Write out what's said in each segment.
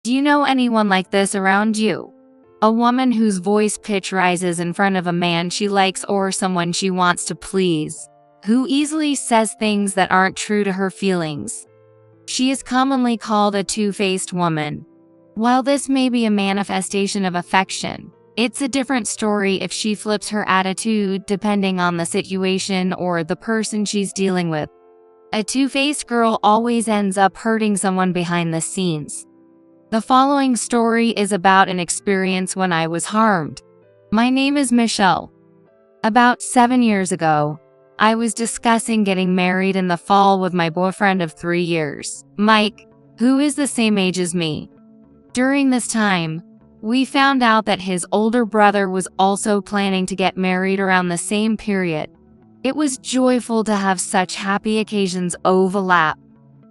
Do you know anyone like this around you? A woman whose voice pitch rises in front of a man she likes or someone she wants to please, who easily says things that aren't true to her feelings. She is commonly called a two-faced woman. While this may be a manifestation of affection, it's a different story if she flips her attitude depending on the situation or the person she's dealing with. A two-faced girl always ends up hurting someone behind the scenes. The following story is about an experience when I was harmed. My name is Michelle. About 7 years ago, I was discussing getting married in the fall with my boyfriend of 3 years, Mike, who is the same age as me. During this time, we found out that his older brother was also planning to get married around the same period. It was joyful to have such happy occasions overlap.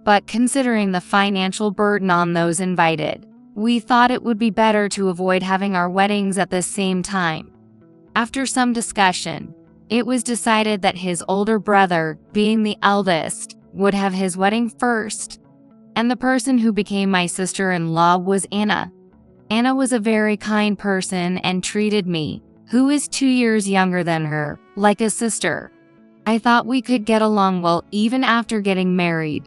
But considering the financial burden on those invited, we thought it would be better to avoid having our weddings at the same time. After some discussion, it was decided that his older brother, being the eldest, would have his wedding first. And the person who became my sister-in-law was Anna. Anna was a very kind person and treated me, who is 2 years younger than her, like a sister. I thought we could get along well even after getting married.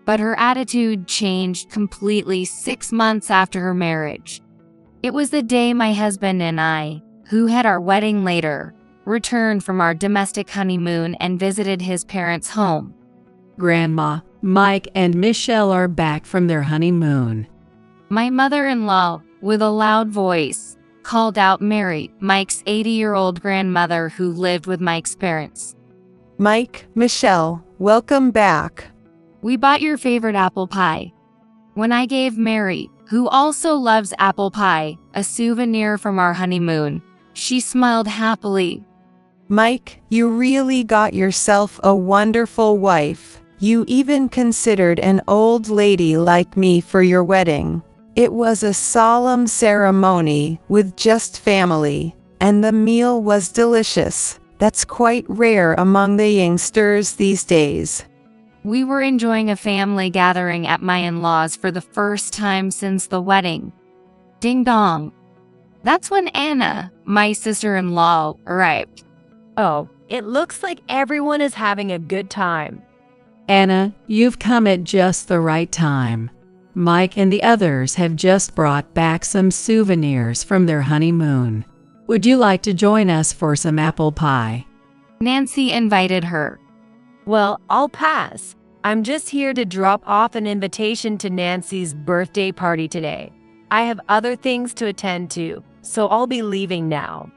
But her attitude changed completely 6 months after her marriage. It was the day my husband and I, who had our wedding later, returned from our domestic honeymoon and visited his parents' home. Grandma, Mike and Michelle are back from their honeymoon. My mother-in-law, with a loud voice, called out Mary, Mike's 80-year-old grandmother who lived with Mike's parents. Mike, Michelle, welcome back. We bought your favorite apple pie. When I gave Mary, who also loves apple pie, a souvenir from our honeymoon, she smiled happily. Mike, you really got yourself a wonderful wife. You even considered an old lady like me for your wedding. It was a solemn ceremony with just family, and the meal was delicious. That's quite rare among the youngsters these days. We were enjoying a family gathering at my in-laws for the first time since the wedding. Ding dong. That's when Anna, my sister-in-law, arrived. Oh, it looks like everyone is having a good time. Anna, you've come at just the right time. Mike and the others have just brought back some souvenirs from their honeymoon. Would you like to join us for some apple pie? Nancy invited her. Well, I'll pass. I'm just here to drop off an invitation to Nancy's birthday party today. I have other things to attend to, so I'll be leaving now.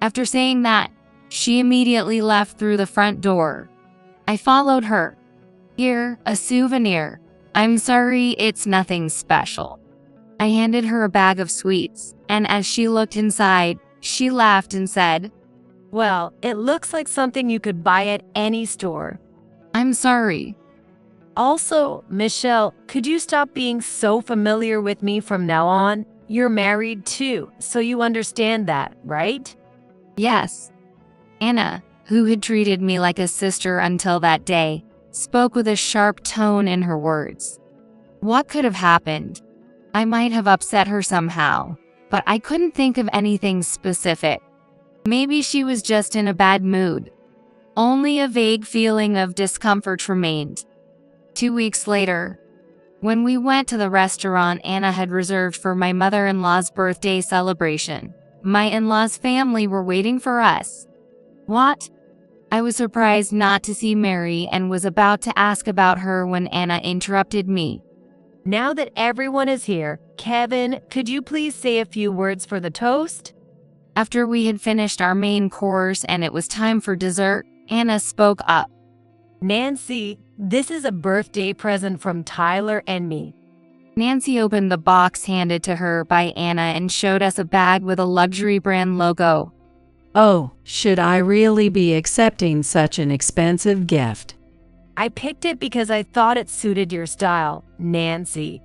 After saying that, she immediately left through the front door. I followed her. Here, a souvenir. I'm sorry, it's nothing special. I handed her a bag of sweets, and as she looked inside, she laughed and said, Well, it looks like something you could buy at any store. I'm sorry. Also, Michelle, could you stop being so familiar with me from now on? You're married too, so you understand that, right? Yes. Anna, who had treated me like a sister until that day, spoke with a sharp tone in her words. What could have happened? I might have upset her somehow, but I couldn't think of anything specific. Maybe she was just in a bad mood. Only a vague feeling of discomfort remained. 2 weeks later, when we went to the restaurant Anna had reserved for my mother-in-law's birthday celebration, my in-laws' family were waiting for us. What? I was surprised not to see Mary and was about to ask about her when Anna interrupted me. Now that everyone is here, Kevin, could you please say a few words for the toast? After we had finished our main course and it was time for dessert, Anna spoke up. Nancy, this is a birthday present from Tyler and me. Nancy opened the box handed to her by Anna and showed us a bag with a luxury brand logo. Oh, should I really be accepting such an expensive gift? I picked it because I thought it suited your style, Nancy.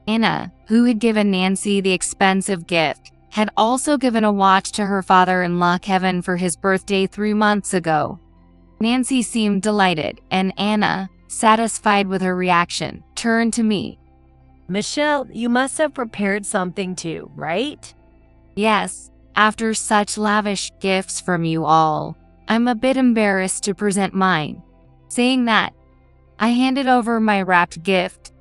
Anna, who had given Nancy the expensive gift, had also given a watch to her father-in-law Kevin for his birthday 3 months ago. Nancy seemed delighted, and Anna, satisfied with her reaction, turned to me. Michelle, you must have prepared something too, right? Yes, after such lavish gifts from you all, I'm a bit embarrassed to present mine. Saying that, I handed over my wrapped gift.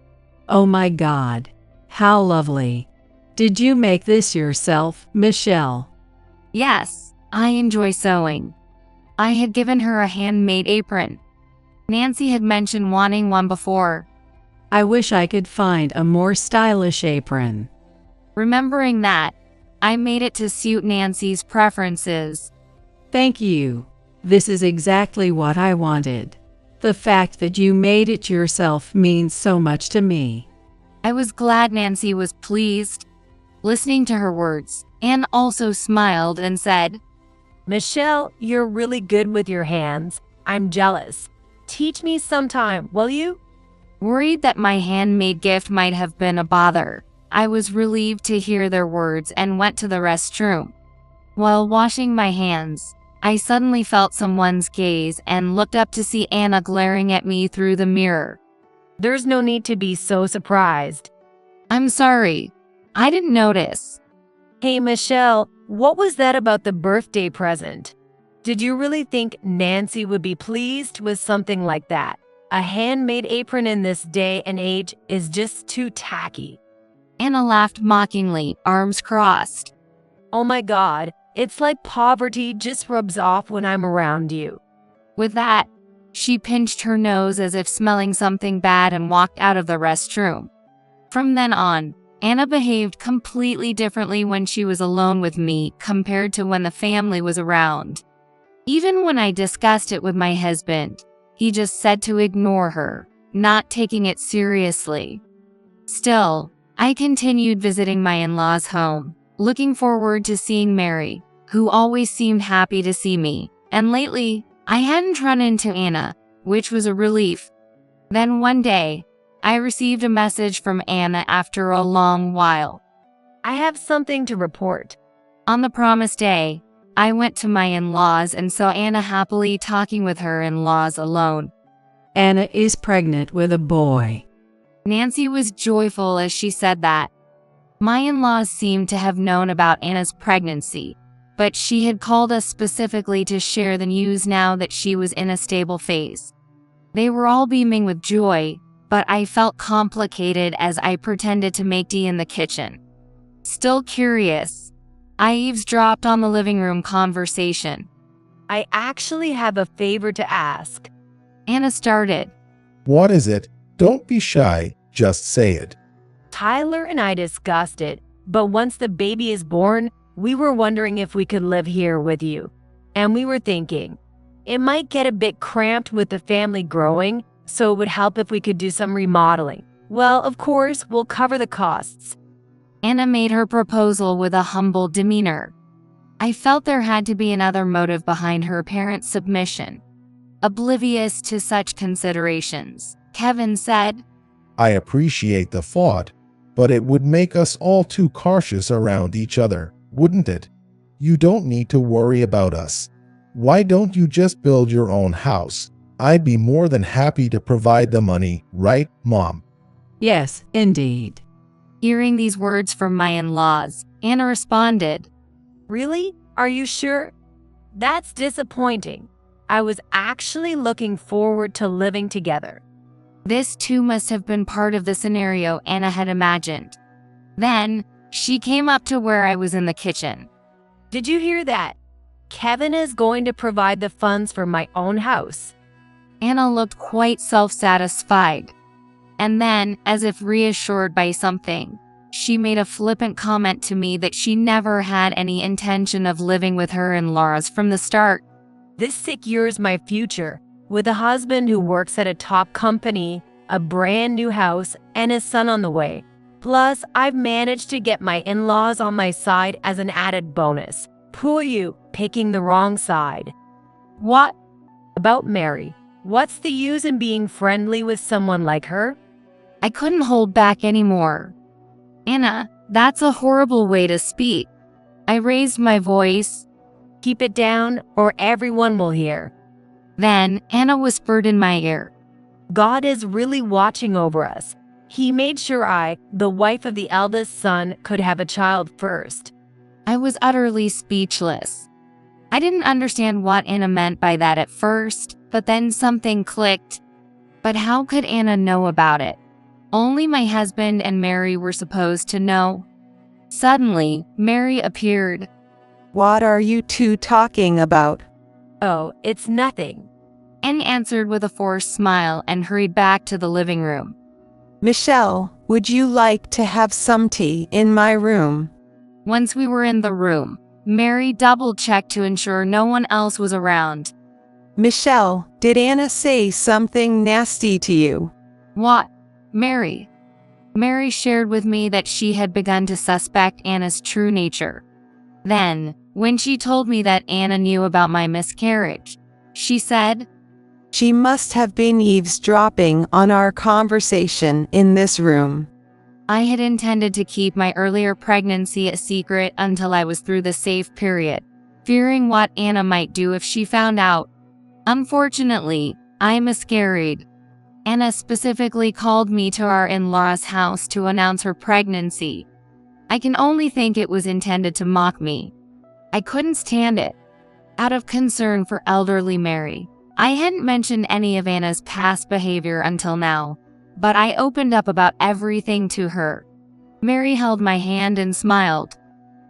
Oh my God. How lovely. Did you make this yourself, Michelle? Yes, I enjoy sewing. I had given her a handmade apron. Nancy had mentioned wanting one before. I wish I could find a more stylish apron. Remembering that, I made it to suit Nancy's preferences. Thank you. This is exactly what I wanted. The fact that you made it yourself means so much to me. I was glad Nancy was pleased. Listening to her words, Anne also smiled and said, Michelle, you're really good with your hands. I'm jealous. Teach me sometime, will you? Worried that my handmade gift might have been a bother, I was relieved to hear their words and went to the restroom. While washing my hands, I suddenly felt someone's gaze and looked up to see Anna glaring at me through the mirror. There's no need to be so surprised. I'm sorry. I didn't notice. Hey, Michelle, what was that about the birthday present? Did you really think Nancy would be pleased with something like that? A handmade apron in this day and age is just too tacky. Anna laughed mockingly, arms crossed. Oh my God, it's like poverty just rubs off when I'm around you. With that, she pinched her nose as if smelling something bad and walked out of the restroom. From then on, Anna behaved completely differently when she was alone with me compared to when the family was around. Even when I discussed it with my husband, he just said to ignore her, not taking it seriously. Still, I continued visiting my in-laws' home, looking forward to seeing Mary, who always seemed happy to see me, and lately, I hadn't run into Anna, which was a relief. Then one day, I received a message from Anna after a long while. I have something to report. On the promised day, I went to my in-laws and saw Anna happily talking with her in-laws alone. Anna is pregnant with a boy. Nancy was joyful as she said that. My in-laws seemed to have known about Anna's pregnancy, but she had called us specifically to share the news now that she was in a stable phase. They were all beaming with joy, but I felt complicated as I pretended to make tea in the kitchen. Still curious, I eavesdropped on the living room conversation. I actually have a favor to ask. Anna started. What is it? Don't be shy, just say it. Tyler and I discussed it, but once the baby is born, we were wondering if we could live here with you. And we were thinking, it might get a bit cramped with the family growing, so it would help if we could do some remodeling. Well, of course, we'll cover the costs. Anna made her proposal with a humble demeanor. I felt there had to be another motive behind her parents' submission. Oblivious to such considerations, Kevin said, I appreciate the thought, but it would make us all too cautious around each other, wouldn't it? You don't need to worry about us. Why don't you just build your own house? I'd be more than happy to provide the money, right, Mom? Yes, indeed. Hearing these words from my in-laws, Anna responded, Really? Are you sure? That's disappointing. I was actually looking forward to living together. This too must have been part of the scenario Anna had imagined. Then, she came up to where I was in the kitchen. Did you hear that? Kevin is going to provide the funds for my own house. Anna looked quite self-satisfied. And then, as if reassured by something, she made a flippant comment to me that she never had any intention of living with her in-laws from the start. This secures my future, with a husband who works at a top company, a brand new house, and a son on the way. Plus, I've managed to get my in-laws on my side as an added bonus. Poor you, picking the wrong side. What? About Mary. What's the use in being friendly with someone like her? I couldn't hold back anymore. Anna, that's a horrible way to speak. I raised my voice. Keep it down, or everyone will hear. Then, Anna whispered in my ear. God is really watching over us. He made sure I, the wife of the eldest son, could have a child first. I was utterly speechless. I didn't understand what Anna meant by that at first, but then something clicked. But how could Anna know about it? Only my husband and Mary were supposed to know. Suddenly, Mary appeared. What are you two talking about? Oh, it's nothing. Anne answered with a forced smile and hurried back to the living room. Michelle, would you like to have some tea in my room? Once we were in the room, Mary double-checked to ensure no one else was around. Michelle, did Anna say something nasty to you? What? Mary. Mary shared with me that she had begun to suspect Anna's true nature. Then, when she told me that Anna knew about my miscarriage, she said, She must have been eavesdropping on our conversation in this room. I had intended to keep my earlier pregnancy a secret until I was through the safe period, fearing what Anna might do if she found out. Unfortunately, I miscarried. Anna specifically called me to our in-laws' house to announce her pregnancy. I can only think it was intended to mock me. I couldn't stand it. Out of concern for elderly Mary, I hadn't mentioned any of Anna's past behavior until now, but I opened up about everything to her. Mary held my hand and smiled.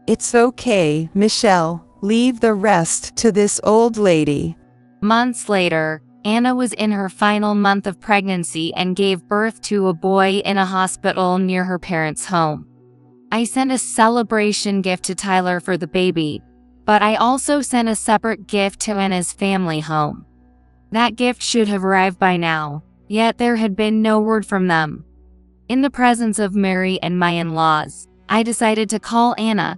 It's okay, Michelle. Leave the rest to this old lady. Months later, Anna was in her final month of pregnancy and gave birth to a boy in a hospital near her parents' home. I sent a celebration gift to Tyler for the baby, but I also sent a separate gift to Anna's family home. That gift should have arrived by now, yet there had been no word from them. In the presence of Mary and my in-laws, I decided to call Anna.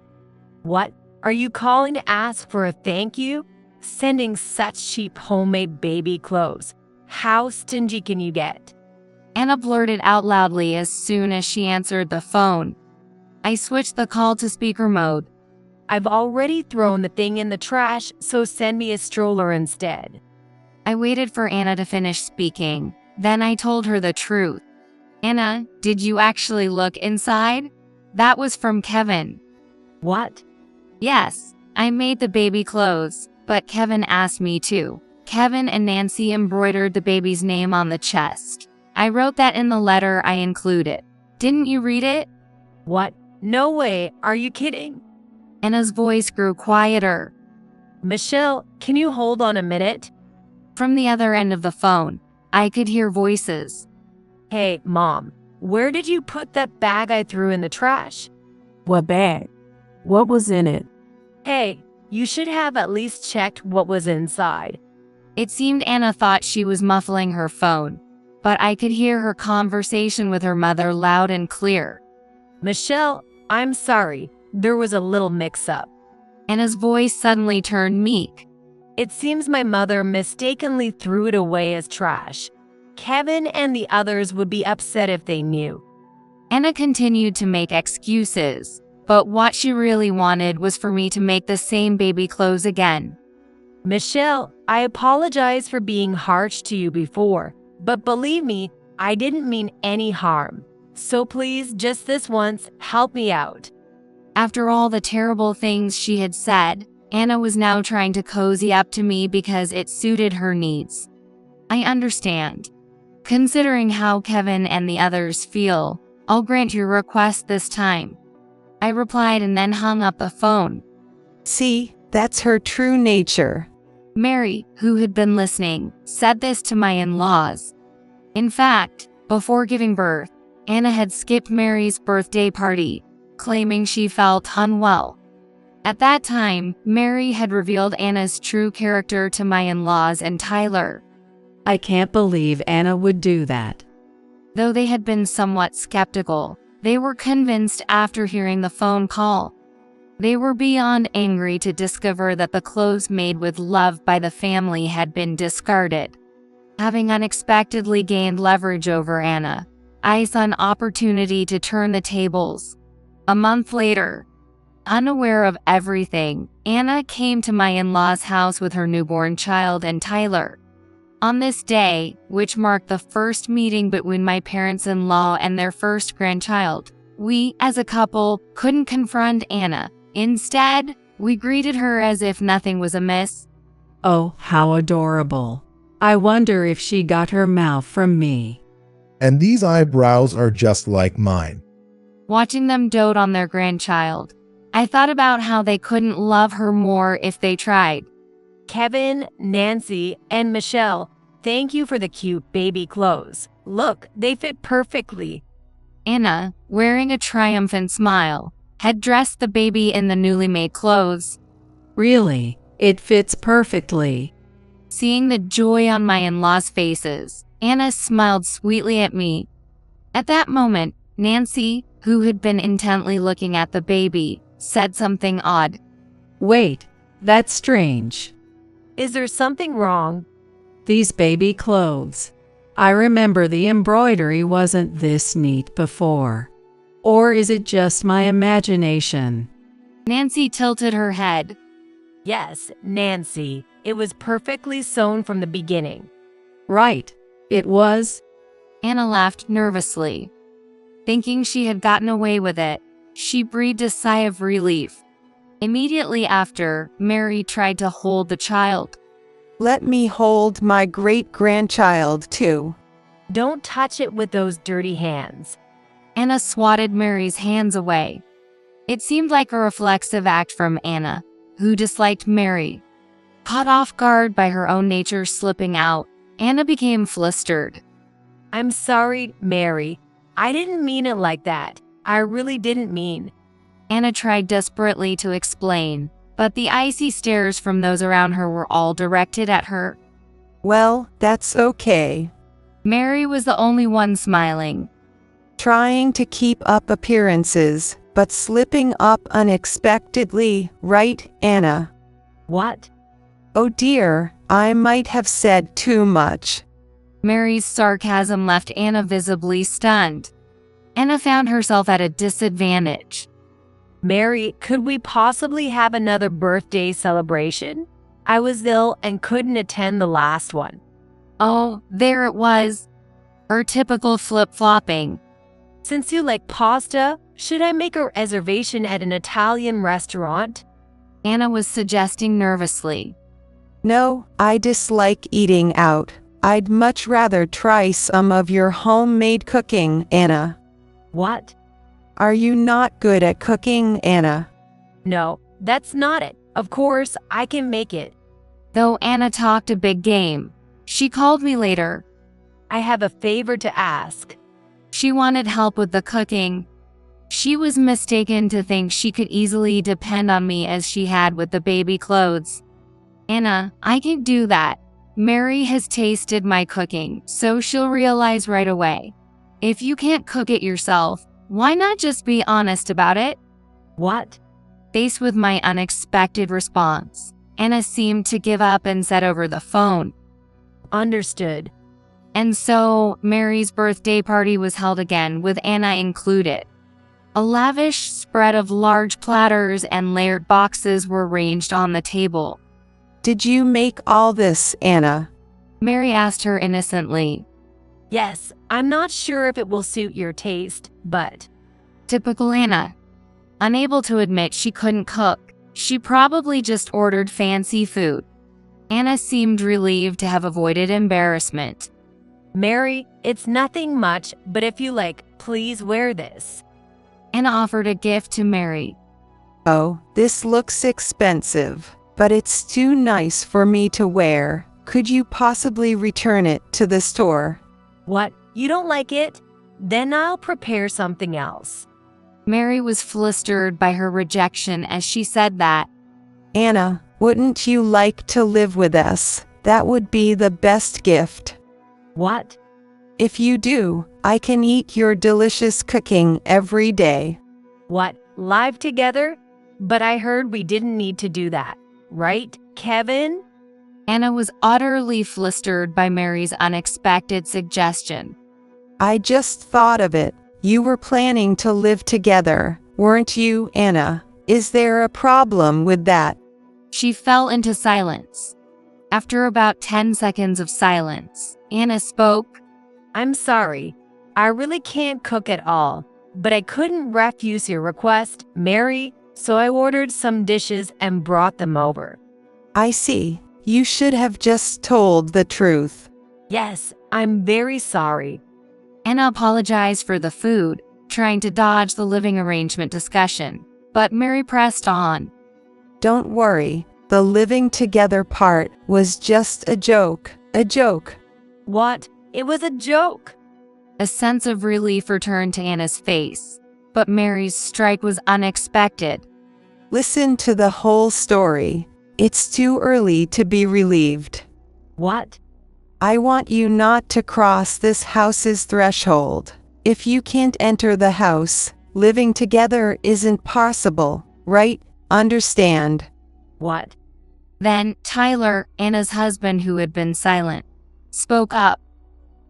What? Are you calling to ask for a thank you? Sending such cheap homemade baby clothes. How stingy can you get? Anna blurted out loudly as soon as she answered the phone. I switched the call to speaker mode. I've already thrown the thing in the trash, so send me a stroller instead. I waited for Anna to finish speaking. Then I told her the truth. Anna, did you actually look inside? That was from Kevin. What? Yes, I made the baby clothes, but Kevin asked me to. Kevin and Nancy embroidered the baby's name on the chest. I wrote that in the letter I included. Didn't you read it? What? No way. Are you kidding? Anna's voice grew quieter. Michelle, can you hold on a minute? From the other end of the phone, I could hear voices. Hey, Mom, where did you put that bag I threw in the trash? What bag? What was in it? Hey, you should have at least checked what was inside. It seemed Anna thought she was muffling her phone, but I could hear her conversation with her mother loud and clear. Michelle, I'm sorry. There was a little mix-up. Anna's voice suddenly turned meek. It seems my mother mistakenly threw it away as trash. Kevin and the others would be upset if they knew. Anna continued to make excuses, but what she really wanted was for me to make the same baby clothes again. Michelle, I apologize for being harsh to you before, but believe me, I didn't mean any harm. So please, just this once, help me out. After all the terrible things she had said, Anna was now trying to cozy up to me because it suited her needs. I understand. Considering how Kevin and the others feel, I'll grant your request this time. I replied and then hung up the phone. See, that's her true nature. Mary, who had been listening, said this to my in-laws. In fact, before giving birth, Anna had skipped Mary's birthday party, claiming she felt unwell. At that time, Mary had revealed Anna's true character to my in-laws and Tyler. I can't believe Anna would do that. Though they had been somewhat skeptical, they were convinced after hearing the phone call. They were beyond angry to discover that the clothes made with love by the family had been discarded. Having unexpectedly gained leverage over Anna, I saw an opportunity to turn the tables. A month later, unaware of everything, Anna came to my in-laws' house with her newborn child and Tyler. On this day, which marked the first meeting between my parents-in-law and their first grandchild, we, as a couple, couldn't confront Anna. Instead, we greeted her as if nothing was amiss. Oh, how adorable. I wonder if she got her mouth from me. And these eyebrows are just like mine. Watching them dote on their grandchild, I thought about how they couldn't love her more if they tried. Kevin, Nancy, and Michelle, thank you for the cute baby clothes. Look, they fit perfectly. Anna, wearing a triumphant smile, had dressed the baby in the newly made clothes. Really, it fits perfectly. Seeing the joy on my in-laws' faces, Anna smiled sweetly at me. At that moment, Nancy, who had been intently looking at the baby, said something odd. Wait, that's strange. Is there something wrong? These baby clothes. I remember the embroidery wasn't this neat before. Or is it just my imagination? Nancy tilted her head. Yes, Nancy, it was perfectly sewn from the beginning. Right, it was. Anna laughed nervously. Thinking she had gotten away with it, she breathed a sigh of relief. Immediately after, Mary tried to hold the child. Let me hold my great-grandchild too. Don't touch it with those dirty hands. Anna swatted Mary's hands away. It seemed like a reflexive act from Anna, who disliked Mary. Caught off guard by her own nature slipping out, Anna became flustered. I'm sorry, Mary. I didn't mean it like that. I really didn't mean. Anna tried desperately to explain, but the icy stares from those around her were all directed at her. Well, that's okay. Mary was the only one smiling. Trying to keep up appearances, but slipping up unexpectedly, right, Anna? What? Oh dear, I might have said too much. Mary's sarcasm left Anna visibly stunned. Anna found herself at a disadvantage. Mary, could we possibly have another birthday celebration? I was ill and couldn't attend the last one. Oh, there it was. Her typical flip-flopping. Since you like pasta, should I make a reservation at an Italian restaurant? Anna was suggesting nervously. No, I dislike eating out. I'd much rather try some of your homemade cooking, Anna. What? Are you not good at cooking, Anna? No, that's not it. Of course, I can make it. Though Anna talked a big game, she called me later. I have a favor to ask. She wanted help with the cooking. She was mistaken to think she could easily depend on me as she had with the baby clothes. Anna, I can do that. Mary has tasted my cooking, so she'll realize right away. If you can't cook it yourself, why not just be honest about it? What? Faced with my unexpected response, Anna seemed to give up and said over the phone. Understood. And so, Mary's birthday party was held again with Anna included. A lavish spread of large platters and layered boxes were arranged on the table. Did you make all this, Anna? Mary asked her innocently. Yes, I'm not sure if it will suit your taste, but… Typical Anna. Unable to admit she couldn't cook, she probably just ordered fancy food. Anna seemed relieved to have avoided embarrassment. Mary, it's nothing much, but if you like, please wear this. Anna offered a gift to Mary. Oh, this looks expensive, but it's too nice for me to wear. Could you possibly return it to the store? What? You don't like it? Then I'll prepare something else. Mary was flustered by her rejection as she said that. Anna, wouldn't you like to live with us? That would be the best gift. What? If you do, I can eat your delicious cooking every day. What? Live together? But I heard we didn't need to do that, right, Kevin? Anna was utterly flustered by Mary's unexpected suggestion. I just thought of it. You were planning to live together, weren't you, Anna? Is there a problem with that? She fell into silence. After about 10 seconds of silence, Anna spoke. I'm sorry. I really can't cook at all, but I couldn't refuse your request, Mary, so I ordered some dishes and brought them over. I see. You should have just told the truth. Yes, I'm very sorry. Anna apologized for the food, trying to dodge the living arrangement discussion, but Mary pressed on. Don't worry. The living together part was just a joke. A joke. What? It was a joke. A sense of relief returned to Anna's face, but Mary's strike was unexpected. Listen to the whole story. It's too early to be relieved. What? I want you not to cross this house's threshold. If you can't enter the house, living together isn't possible, right? Understand? What? Then Tyler, Anna's husband who had been silent, spoke up.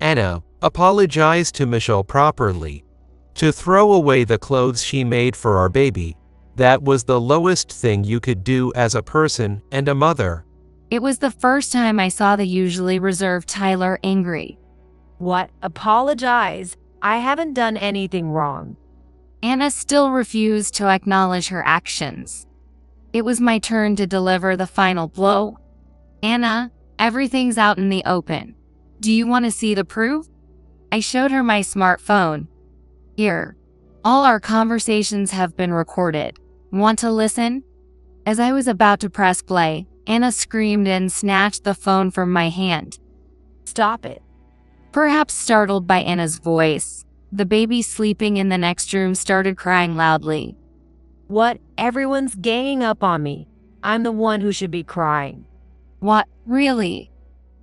Anna, apologize to Michelle properly. To throw away the clothes she made for our baby, that was the lowest thing you could do as a person and a mother. It was the first time I saw the usually reserved Tyler angry. What? Apologize? I haven't done anything wrong. Anna still refused to acknowledge her actions. It was my turn to deliver the final blow. Anna, everything's out in the open. Do you want to see the proof? I showed her my smartphone. Here. All our conversations have been recorded. Want to listen? As I was about to press play, Anna screamed and snatched the phone from my hand. Stop it. Perhaps startled by Anna's voice, the baby sleeping in the next room started crying loudly. What? Everyone's ganging up on me. I'm the one who should be crying. What? Really?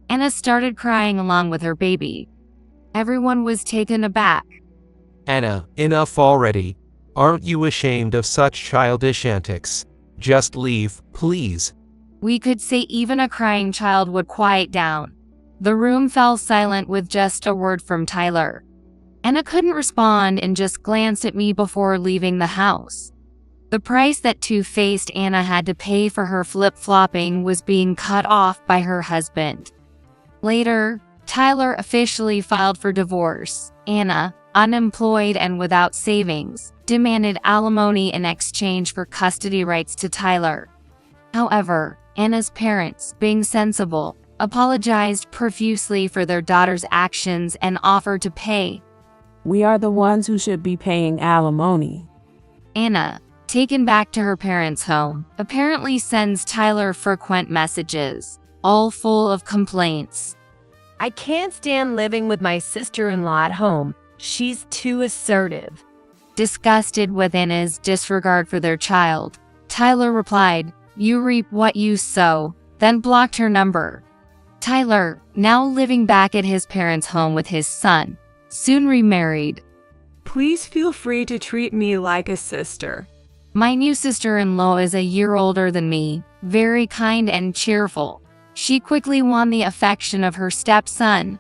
Anna started crying along with her baby. Everyone was taken aback. Anna, enough already. Aren't you ashamed of such childish antics? Just leave, please. We could say even a crying child would quiet down. The room fell silent with just a word from Tyler. Anna couldn't respond and just glanced at me before leaving the house. The price that two-faced Anna had to pay for her flip-flopping was being cut off by her husband. Later, Tyler officially filed for divorce. Anna, unemployed and without savings, demanded alimony in exchange for custody rights to Tyler. However, Anna's parents, being sensible, apologized profusely for their daughter's actions and offered to pay. We are the ones who should be paying alimony. Anna, taken back to her parents' home, apparently sends Tyler frequent messages, all full of complaints. I can't stand living with my sister-in-law at home. She's too assertive. Disgusted with Anna's disregard for their child, Tyler replied, "You reap what you sow," then blocked her number. Tyler, now living back at his parents' home with his son, soon remarried. Please feel free to treat me like a sister. My new sister-in-law is a year older than me, very kind and cheerful. She quickly won the affection of her stepson.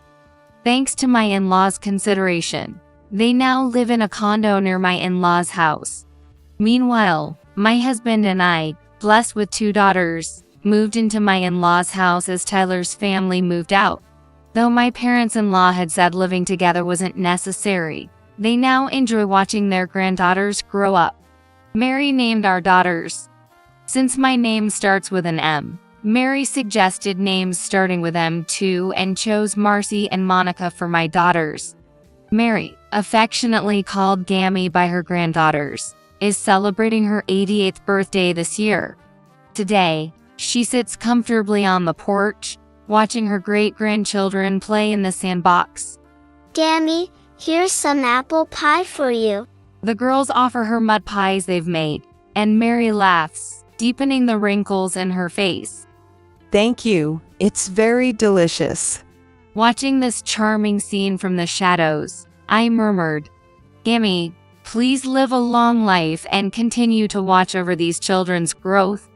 Thanks to my in-laws' consideration, they now live in a condo near my in-laws' house. Meanwhile, my husband and I, blessed with 2 daughters, moved into my in-laws' house as Tyler's family moved out. Though my parents-in-law had said living together wasn't necessary, they now enjoy watching their granddaughters grow up. Mary named our daughters. Since my name starts with an M, Mary suggested names starting with M too and chose Marcy and Monica for my daughters. Mary, affectionately called Gammy by her granddaughters, is celebrating her 88th birthday this year. Today, she sits comfortably on the porch, watching her great-grandchildren play in the sandbox. Gammy, here's some apple pie for you. The girls offer her mud pies they've made, and Mary laughs, deepening the wrinkles in her face. Thank you. It's very delicious. Watching this charming scene from the shadows, I murmured, "Gammy, please live a long life and continue to watch over these children's growth."